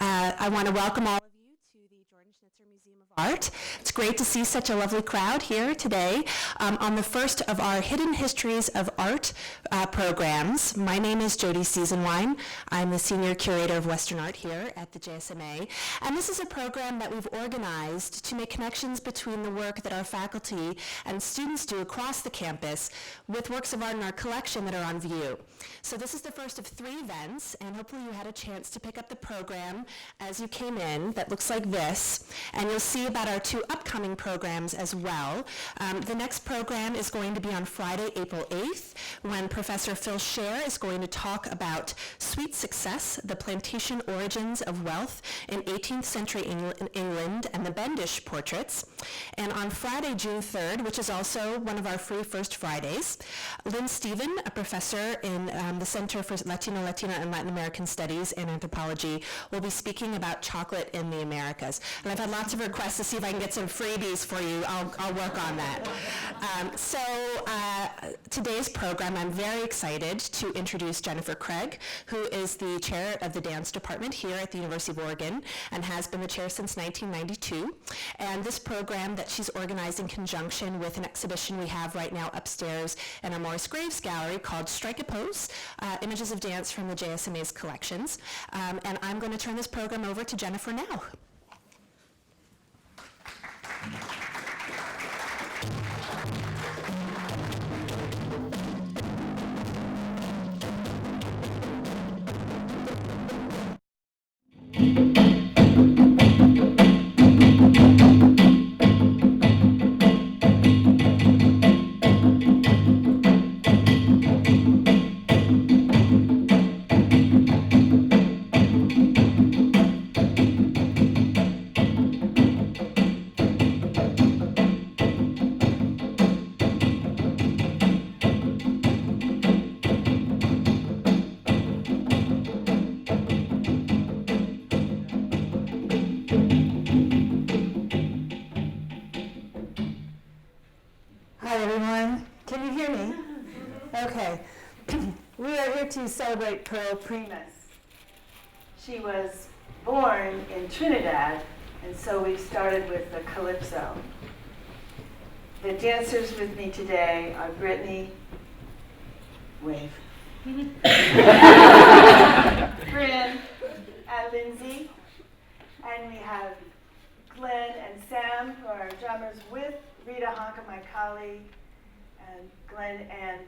I want to welcome all of you to the Schnitzer Museum of Art. It's great to see such a lovely crowd here today on the first of our Hidden Histories of Art programs. My name is Jody Seasonwine. I'm the Senior Curator of Western Art here at the JSMA. And this is a program that we've organized to make connections between the work that our faculty and students do across the campus with works of art in our collection that are on view. So this is the first of 3 events, and hopefully you had a chance to pick up the program as you came in that looks like this. And you'll see about our 2 upcoming programs as well. The next program is going to be on Friday, April 8th, when Professor Phil Scher is going to talk about Sweet Success, the Plantation Origins of Wealth in 18th Century England and the Bendish Portraits. And on Friday, June 3rd, which is also one of our free First Fridays, Lynn Stephen, a professor in the Center for Latino, Latina, and Latin American Studies and Anthropology, will be speaking about chocolate in the Americas. And I've had lots of requests to see if I can get some freebies for you. I'll work on that. Today's program, I'm very excited to introduce Jenifer Craig, who is the chair of the dance department here at the University of Oregon and has been the chair since 1992. And this program that she's organized in conjunction with an exhibition we have right now upstairs in our Morris Graves Gallery called Strike a Pose, Images of Dance from the JSMA's collections. And I'm going to turn this program over to Jenifer now. To celebrate Pearl Primus. She was born in Trinidad, and so we started with the calypso. The dancers with me today are Brittany, wave, Bryn, and Lindsay, and we have Glenn and Sam, who are drummers, with Rita Honka, my colleague, and Glenn and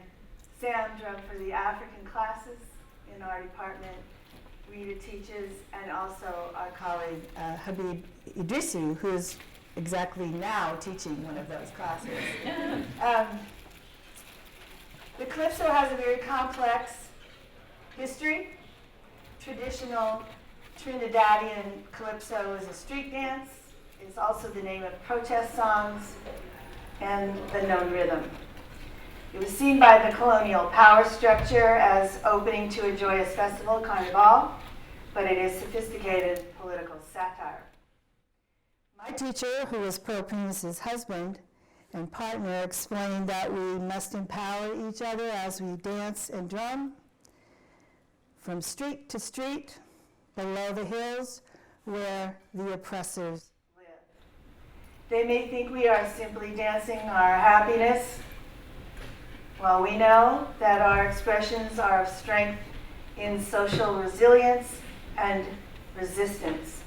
Sam drum for the African classes in our department. Rita teaches, and also our colleague Habib Idrisu, who is exactly now teaching one of those classes. The calypso has a very complex history. Traditional Trinidadian calypso is a street dance. It's also the name of protest songs and the known rhythm. It was seen by the colonial power structure as opening to a joyous festival, Carnival, but it is sophisticated political satire. My teacher, who was Pearl Primus's husband and partner, explained that we must empower each other as we dance and drum from street to street, below the hills, where the oppressors live. They may think we are simply dancing our happiness. Well, we know that our expressions are of strength in social resilience and resistance.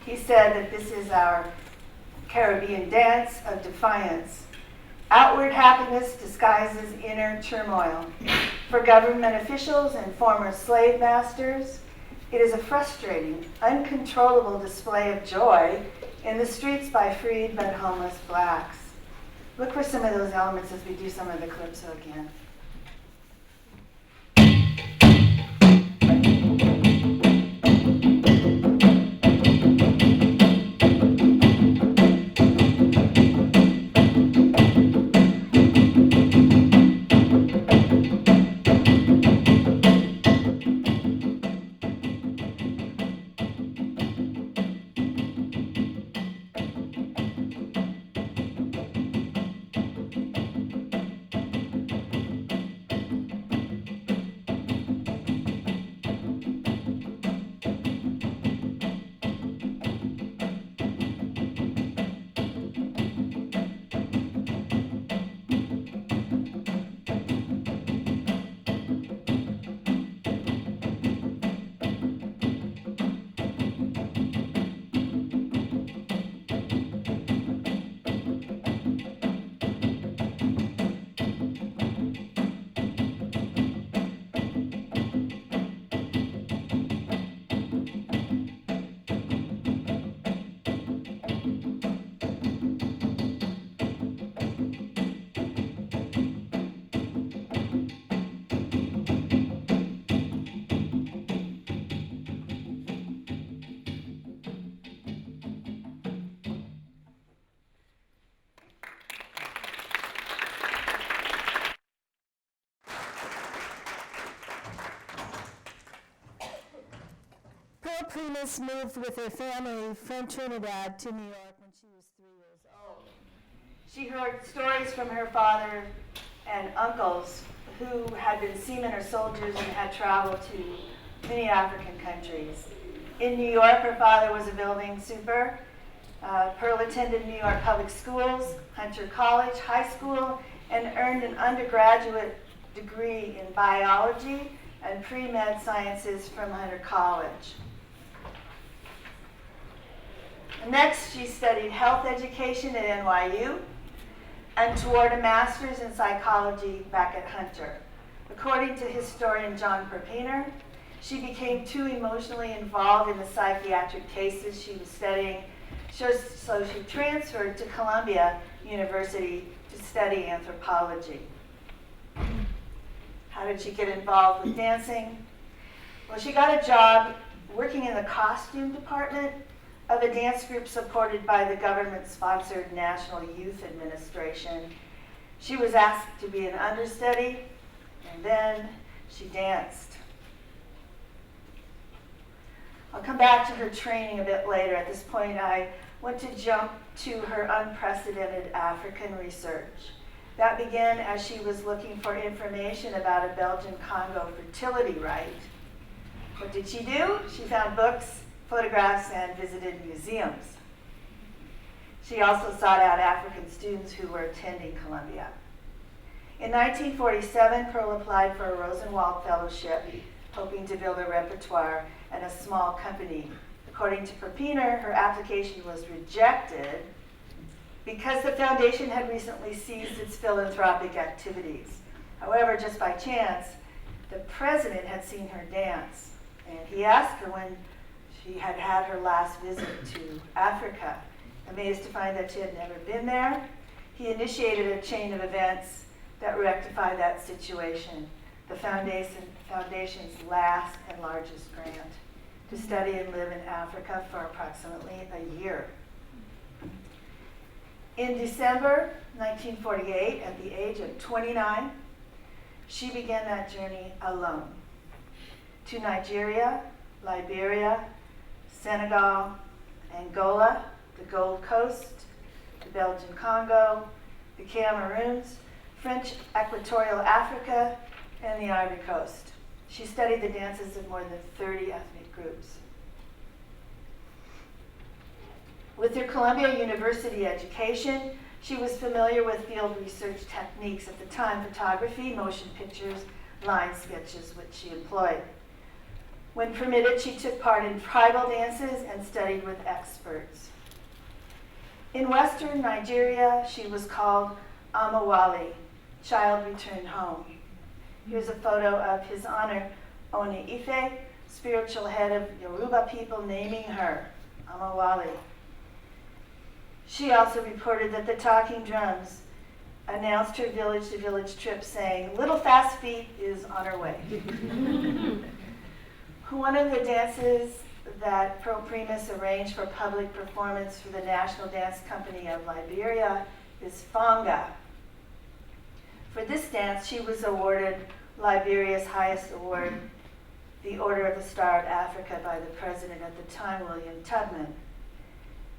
He said that this is our Caribbean dance of defiance. Outward happiness disguises inner turmoil. For government officials and former slave masters, it is a frustrating, uncontrollable display of joy in the streets by freed but homeless blacks. Look for some of those elements as we do some of the calypso again. Primus moved with her family from Trinidad to New York when she was 3 years old. She heard stories from her father and uncles who had been seamen or soldiers and had traveled to many African countries. In New York, her father was a building super. Pearl attended New York public schools, Hunter College, high school, and earned an undergraduate degree in biology and pre-med sciences from Hunter College. Next, she studied health education at NYU and toward a master's in psychology back at Hunter. According to historian John Perpiner, she became too emotionally involved in the psychiatric cases she was studying, so she transferred to Columbia University to study anthropology. How did she get involved with dancing? Well, she got a job working in the costume department of a dance group supported by the government-sponsored National Youth Administration. She was asked to be an understudy, and then she danced. I'll come back to her training a bit later. At this point, I want to jump to her unprecedented African research. That began as she was looking for information about a Belgian Congo fertility rite. What did she do? She found books, photographs, and visited museums. She also sought out African students who were attending Columbia. In 1947, Pearl applied for a Rosenwald Fellowship, hoping to build a repertoire and a small company. According to Perpiner, her application was rejected because the foundation had recently ceased its philanthropic activities. However, just by chance, the president had seen her dance, and he asked her when she had had her last visit to Africa. Amazed to find that she had never been there, he initiated a chain of events that rectified that situation. The foundation's last and largest grant to study and live in Africa for approximately a year. In December 1948, at the age of 29, she began that journey alone to Nigeria, Liberia, Senegal, Angola, the Gold Coast, the Belgian Congo, the Cameroons, French Equatorial Africa, and the Ivory Coast. She studied the dances of more than 30 ethnic groups. With her Columbia University education, she was familiar with field research techniques at the time, photography, motion pictures, line sketches, which she employed. When permitted, she took part in tribal dances and studied with experts. In Western Nigeria, she was called Amawali, child returned home. Here's a photo of His Honor Oni Ife, spiritual head of Yoruba people, naming her Amawali. She also reported that the talking drums announced her village-to-village trip, saying, "Little Fast Feet is on her way." One of the dances that Pearl Primus arranged for public performance for the National Dance Company of Liberia is Fanga. For this dance, she was awarded Liberia's highest award, the Order of the Star of Africa, by the president at the time, William Tubman.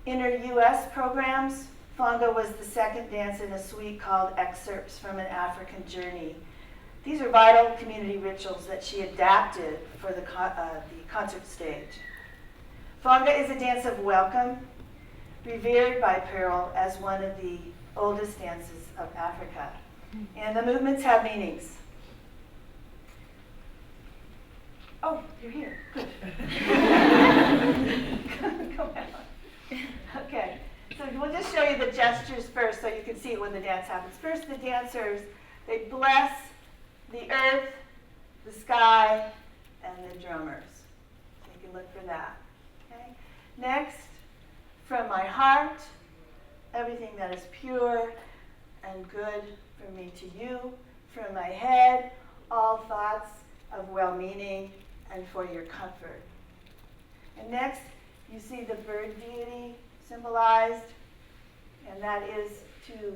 In her U.S. programs, Fanga was the second dance in a suite called Excerpts from an African Journey. These are vital community rituals that she adapted for the concert stage. Fanga is a dance of welcome, revered by Pearl as one of the oldest dances of Africa. And the movements have meanings. Oh, you're here. Good. Come on. Okay, so we'll just show you the gestures first so you can see it when the dance happens. First, the dancers, they bless the earth, the sky, and the drummers. So you can look for that. Okay. Next, from my heart, everything that is pure and good from me to you. From my head, all thoughts of well-meaning and for your comfort. And next, you see the bird deity symbolized, and that is to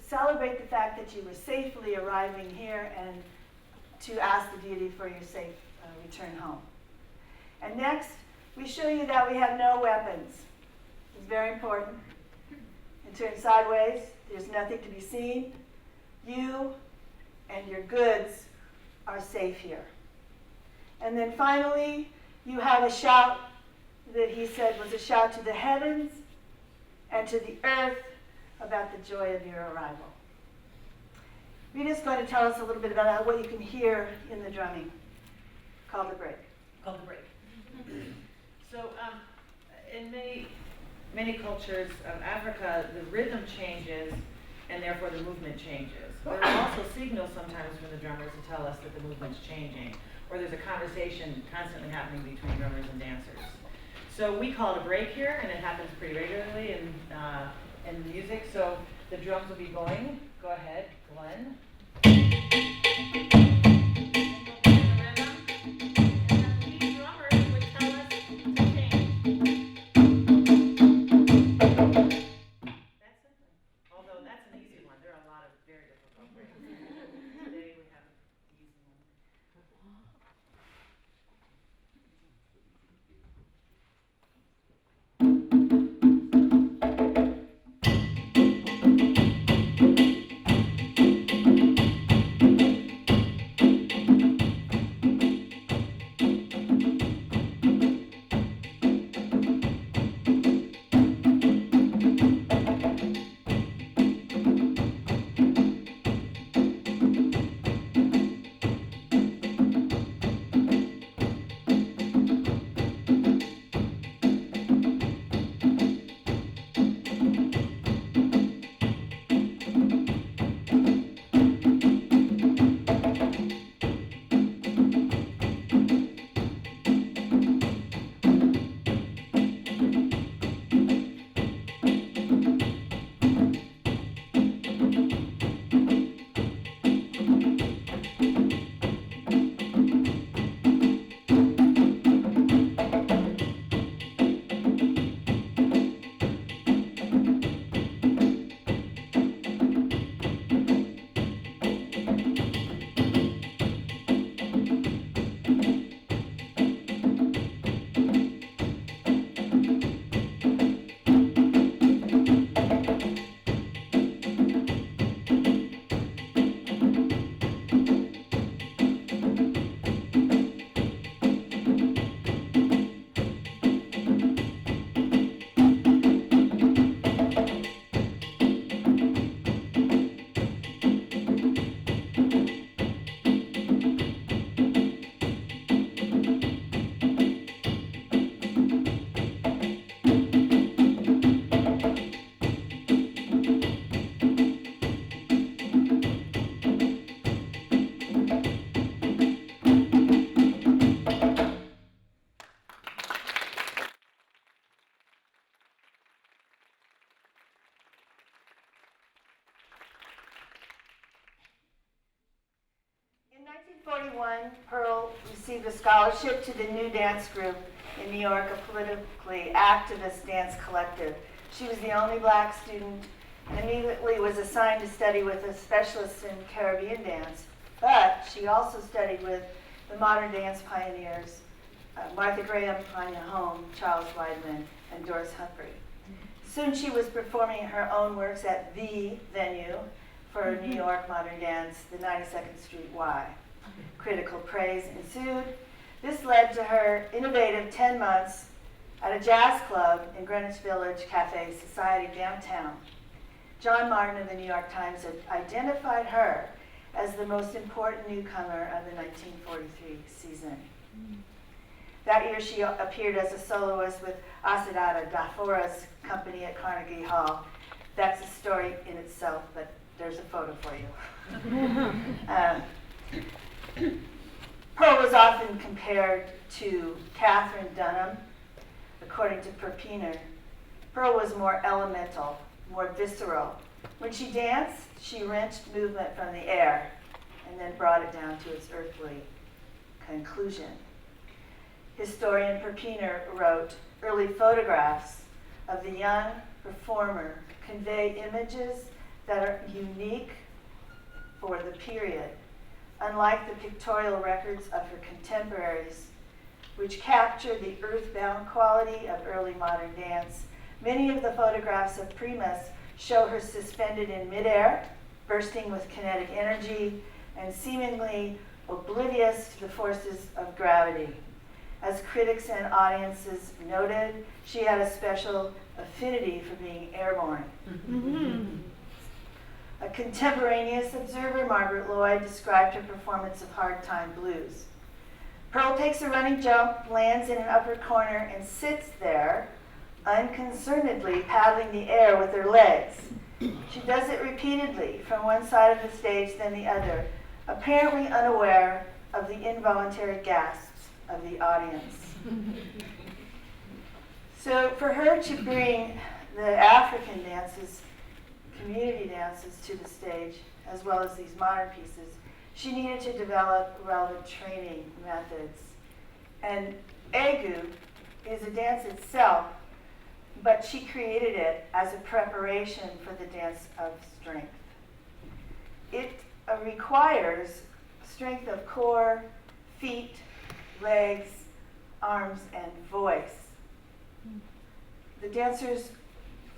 celebrate the fact that you were safely arriving here and to ask the deity for your safe return home. And next, we show you that we have no weapons. It's very important. And turn sideways, there's nothing to be seen. You and your goods are safe here. And then finally, you have a shout that he said was a shout to the heavens and to the earth about the joy of your arrival. Rita's going to tell us a little bit about what you can hear in the drumming, called the break. Called the break. So in many cultures of Africa, the rhythm changes and therefore the movement changes. There are also signals sometimes from the drummers to tell us that the movement's changing, or there's a conversation constantly happening between drummers and dancers. So we call it a break here, and it happens pretty regularly in music. So the drums will be going. Go ahead, Glenn. In 1941, Pearl received a scholarship to the New Dance Group in New York, a politically activist dance collective. She was the only black student and immediately was assigned to study with a specialist in Caribbean dance, but she also studied with the modern dance pioneers, Martha Graham, Tanya Home, Charles Weidman, and Doris Humphrey. Soon she was performing her own works at the venue for New York modern dance, the 92nd Street Y. Critical praise ensued. This led to her innovative 10 months at a jazz club in Greenwich Village Cafe Society downtown. John Martin of the New York Times had identified her as the most important newcomer of the 1943 season. That year she appeared as a soloist with Asadata Dafora's company at Carnegie Hall. That's a story in itself, but there's a photo for you. Pearl was often compared to Katherine Dunham. According to Perpiner, Pearl was more elemental, more visceral. When she danced, she wrenched movement from the air and then brought it down to its earthly conclusion. Historian Perpiner wrote, early photographs of the young performer convey images that are unique for the period. Unlike the pictorial records of her contemporaries, which captured the earthbound quality of early modern dance. Many of the photographs of Primus show her suspended in midair, bursting with kinetic energy, and seemingly oblivious to the forces of gravity. As critics and audiences noted, she had a special affinity for being airborne. A contemporaneous observer, Margaret Lloyd, described her performance of Hard Time Blues. Pearl takes a running jump, lands in an upper corner, and sits there, unconcernedly paddling the air with her legs. She does it repeatedly, from one side of the stage then the other, apparently unaware of the involuntary gasps of the audience. So for her to bring the African dances, community dances, to the stage, as well as these modern pieces, she needed to develop relevant training methods. And Egu is a dance itself, but she created it as a preparation for the dance of strength. It requires strength of core, feet, legs, arms, and voice. The dancers,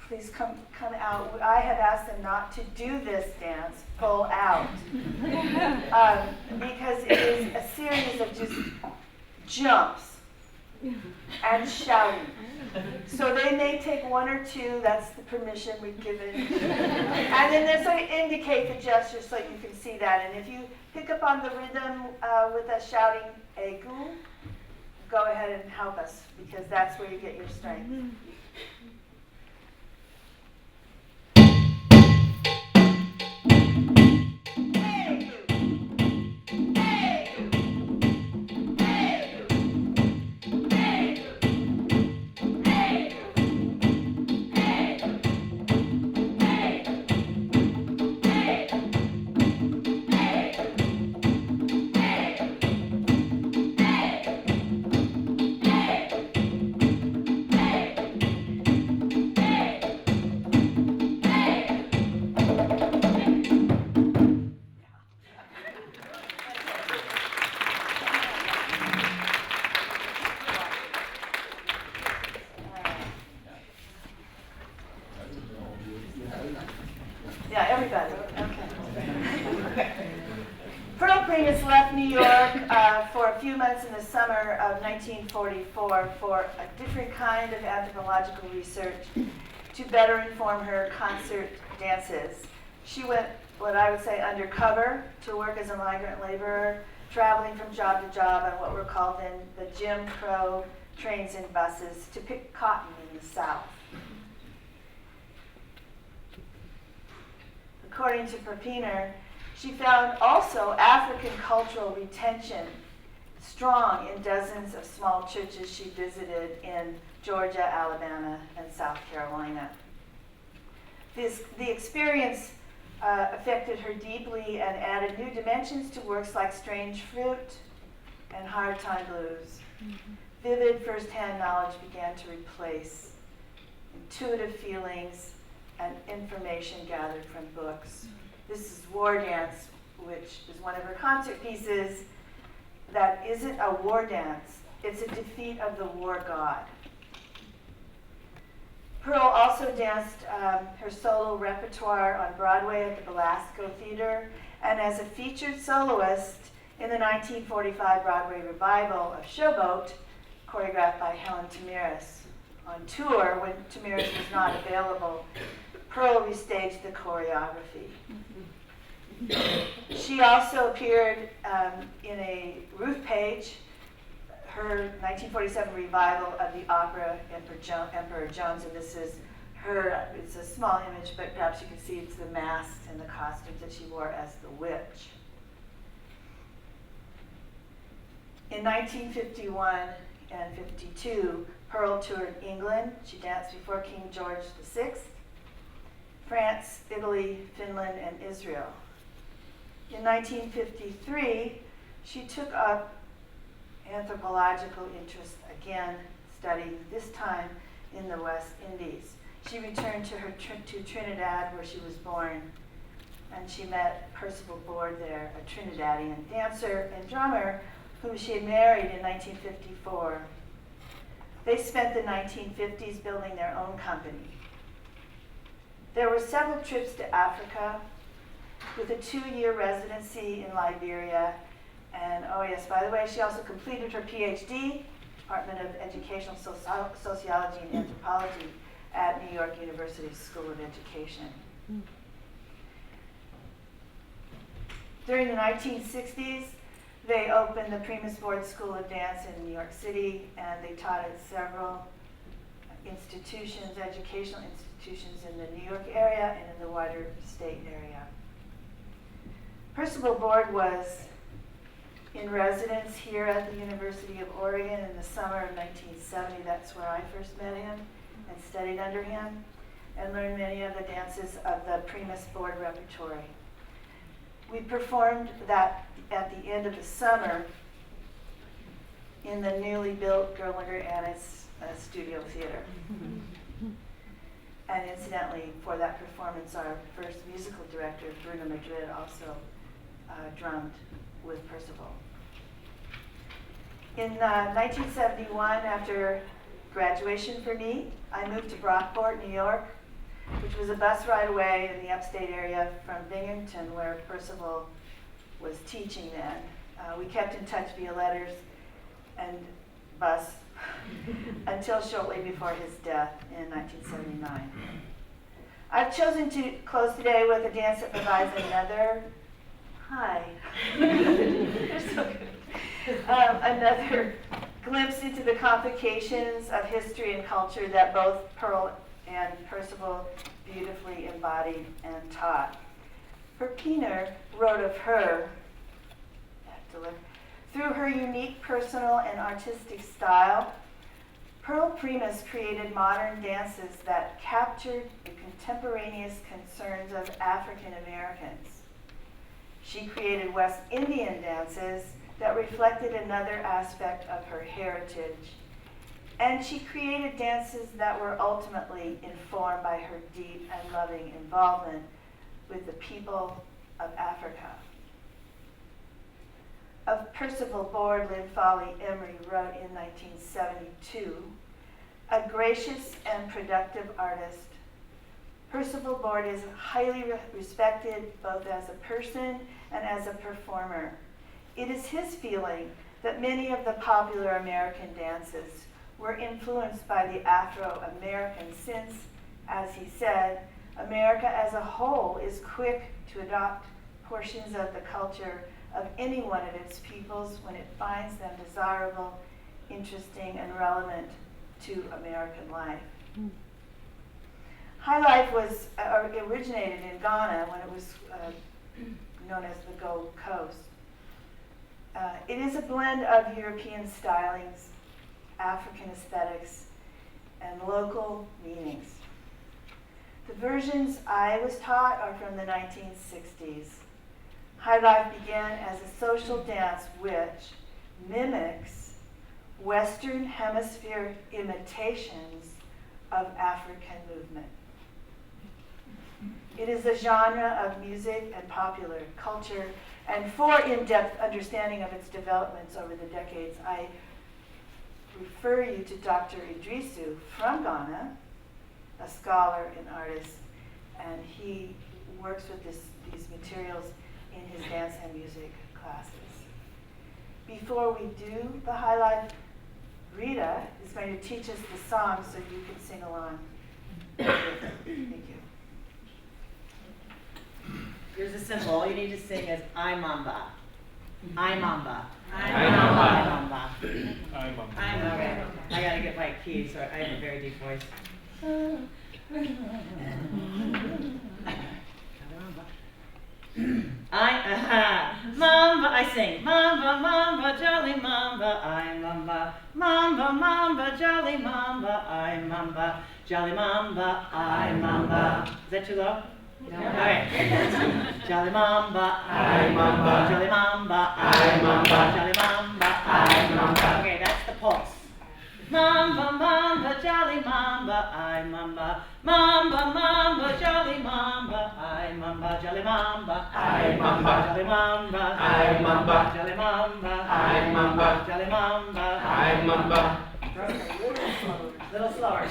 please come out. I have asked them not to do this dance full out because it is a series of just jumps and shouting. So they may take one or two, that's the permission we've given. And then they sort of indicate the gesture so you can see that. And if you pick up on the rhythm with us shouting egu, go ahead and help us, because that's where you get your strength. Yeah, everybody. Okay. Pearl Primus left New York for a few months in the summer of 1944 for a different kind of anthropological research to better inform her concert dances. She went, what I would say, undercover to work as a migrant laborer, traveling from job to job on what were called then the Jim Crow trains and buses to pick cotton in the South. According to Perpiner, she found also African cultural retention strong in dozens of small churches she visited in Georgia, Alabama, and South Carolina. The experience affected her deeply and added new dimensions to works like Strange Fruit and Hard Time Blues. Vivid first-hand knowledge began to replace intuitive feelings and information gathered from books. This is War Dance, which is one of her concert pieces that isn't a war dance. It's a defeat of the war god. Pearl also danced her solo repertoire on Broadway at the Belasco Theater and as a featured soloist in the 1945 Broadway revival of Showboat, choreographed by Helen Tamiris. On tour, when Tamiris was not available, Pearl restaged the choreography. She also appeared in a Ruth Page, her 1947 revival of the opera Emperor Jones, and this is her, it's a small image, but perhaps you can see it's the masks and the costumes that she wore as the witch. In 1951 and 52, Pearl toured England. She danced before King George VI, France, Italy, Finland, and Israel. In 1953, she took up anthropological interest again, studying this time in the West Indies. She returned to Trinidad, where she was born, and she met Percival Board there, a Trinidadian dancer and drummer whom she had married in 1954. They spent the 1950s building their own company. There were several trips to Africa with a 2-year residency in Liberia. And oh yes, by the way, she also completed her PhD, Department of Educational Sociology and Anthropology at New York University School of Education. During the 1960s, they opened the Primus Board School of Dance in New York City, and they taught at several institutions, educational institutions in the New York area and in the wider state area. Percival Board was in residence here at the University of Oregon in the summer of 1970. That's where I first met him and studied under him and learned many of the dances of the Primus Board repertory. We performed that at the end of the summer in the newly built Gerlinger Annis Studio Theater. And incidentally, for that performance, our first musical director, Bruno Madrid, also drummed with Percival. In 1971, after graduation for me, I moved to Brockport, New York, which was a bus ride away in the upstate area from Binghamton, where Percival was teaching then. We kept in touch via letters and bus until shortly before his death in 1979. I've chosen to close today with a dance that provides another, You're so good. Another glimpse into the complications of history and culture that both Pearl and Percival beautifully embodied and taught. Perpiner wrote of her, through her unique personal and artistic style, Pearl Primus created modern dances that captured the contemporaneous concerns of African Americans. She created West Indian dances that reflected another aspect of her heritage. And she created dances that were ultimately informed by her deep and loving involvement with the people of Africa. Of Percival Board, Lynn Folly Emery wrote in 1972, a gracious and productive artist, Percival Board is highly respected both as a person and as a performer. It is his feeling that many of the popular American dances were influenced by the Afro-American since, as he said, America as a whole is quick to adopt portions of the culture of any one of its peoples when it finds them desirable, interesting, and relevant to American life. High Life was originated in Ghana when it was known as the Gold Coast. It is a blend of European stylings, African aesthetics, and local meanings. The versions I was taught are from the 1960s. High Life began as a social dance which mimics Western Hemisphere imitations of African movement. It is a genre of music and popular culture, and for in-depth understanding of its developments over the decades, I refer you to Dr. Idrisu from Ghana, a scholar and artist, and he works with these materials in his dance and music classes. Before we do the High Life, Rita is going to teach us the song so you can sing along. Thank you. Here's a simple. All you need to sing is I Mamba. I Mamba. I Mamba. I Mamba. I Mamba. Okay. I gotta get my key, so I have a very deep voice. Mamba, I sing. Mamba, mamba, jolly mamba, I mamba. Mamba, mamba, jolly mamba, I mamba. Jolly mamba, I mamba. Is that too low? No. Okay. Jolly mamba, I mamba. Jolly mamba, I mamba. Jolly mamba, I mamba. Okay, that's the pulse. Mamba, mamba, jolly mamba, I mamba. Mamba, mamba, jolly mamba, I mamba. Jolly Mamba, Ay, Mamba. Jolly Mamba, Ay, Mamba. Jolly Mamba, Ay, Mamba. Jolly Mamba. Ay, Mamba. Little slower.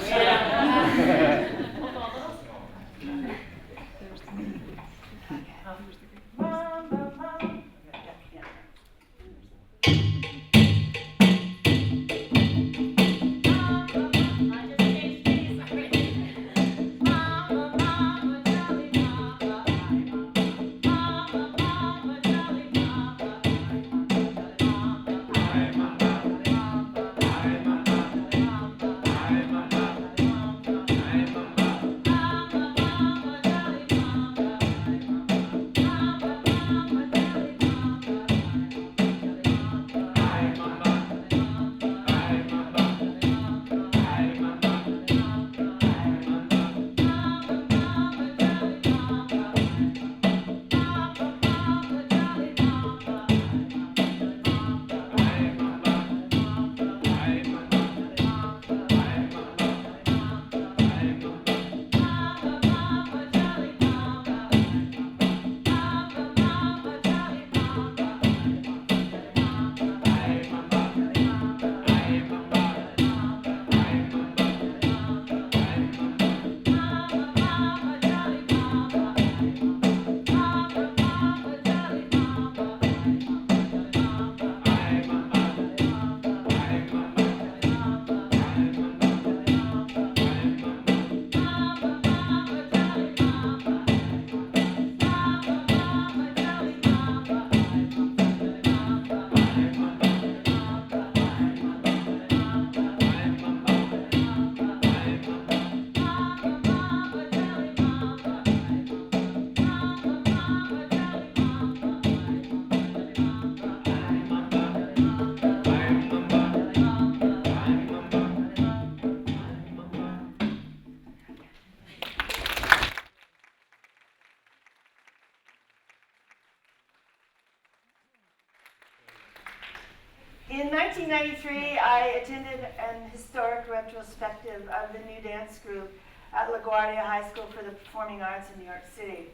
In 1993, I attended an historic retrospective of the new dance group at LaGuardia High School for the Performing Arts in New York City.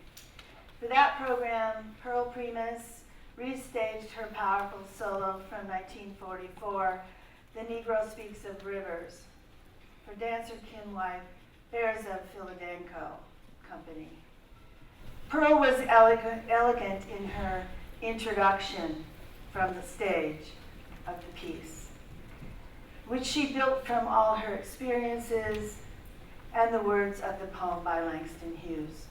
For that program, Pearl Primus restaged her powerful solo from 1944, The Negro Speaks of Rivers, for dancer Kim White, Bears of Philadelphia Company. Pearl was elegant in her introduction from the stage of the piece, which she built from all her experiences and the words of the poem by Langston Hughes,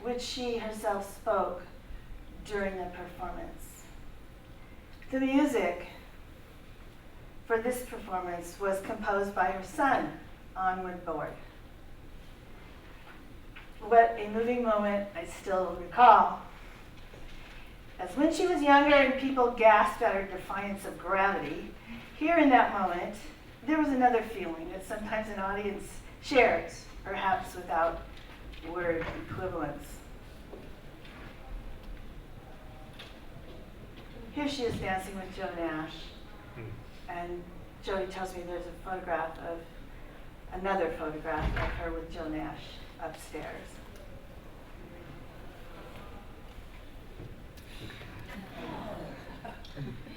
which she herself spoke during the performance. The music for this performance was composed by her son, Onward Board. What a moving moment I still recall. As when she was younger and people gasped at her defiance of gravity, here in that moment, there was another feeling that sometimes an audience shares, perhaps without word equivalents. Here she is dancing with Joe Nash, and Jody tells me there's a photograph of, another photograph of her with Joe Nash upstairs.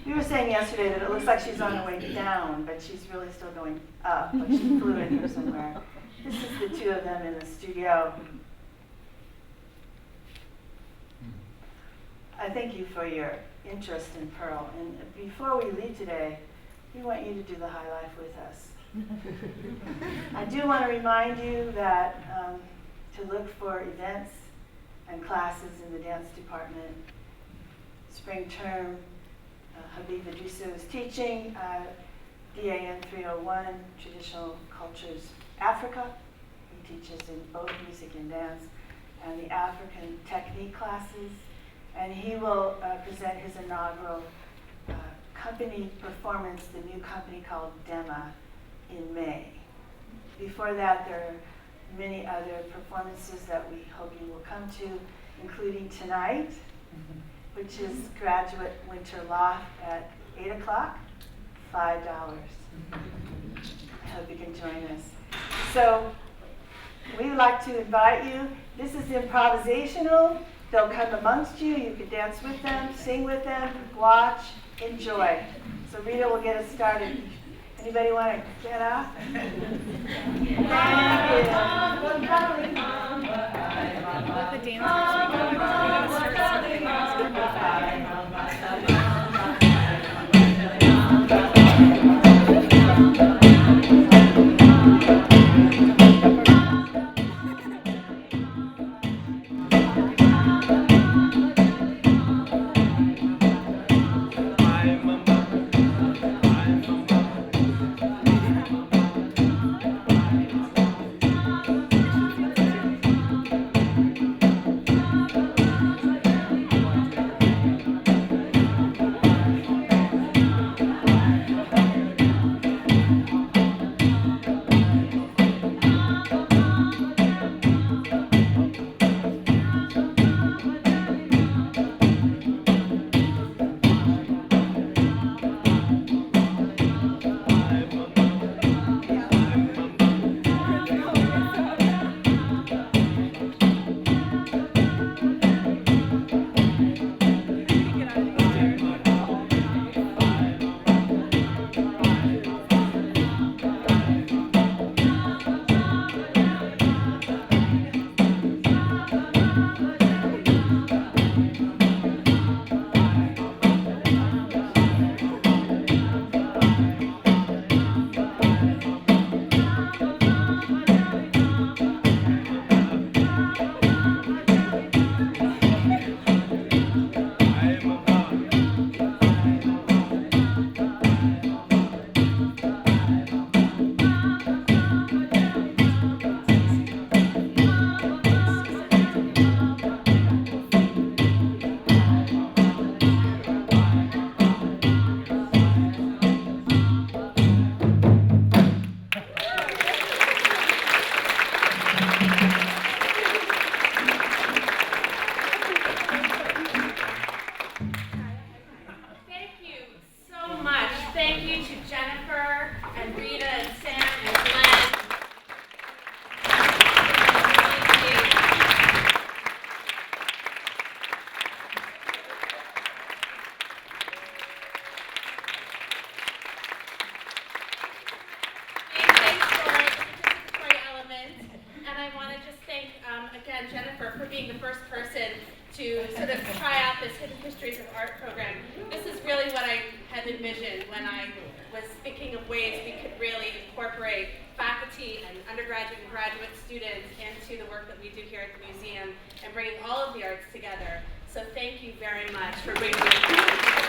We were saying yesterday that it looks like she's on her way down, but she's really still going up, like she flew in here somewhere. This is the two of them in the studio. I thank you for your interest in Pearl. And before we leave today, we want you to do the high life with us. I do want to remind you that to look for events and classes in the dance department. Spring term, Habib Idrisu is teaching DAN 301, Traditional Cultures Africa. He teaches in both music and dance, and the African technique classes. And he will present his inaugural company performance, the new company called DEMA, in May. Before that, there are many other performances that we hope you will come to, including tonight, which is Graduate Winter Loft at 8 o'clock, $5. I hope you can join us. So we'd like to invite you. This is improvisational. They'll come amongst you. You can dance with them, sing with them, watch, enjoy. So Rita will get us started. Anybody want to get up? Thank you. Let the dancers Thank you to Jenifer and Rita and Sam and Glenn. Thanks for the participatory element. And I want to just thank, again, Jenifer for being the first person to sort of try out this Hidden Histories of Art program. This is really what I had envisioned when I was thinking of ways we could really incorporate faculty and undergraduate and graduate students into the work that we do here at the museum and bringing all of the arts together. So thank you very much for bringing it.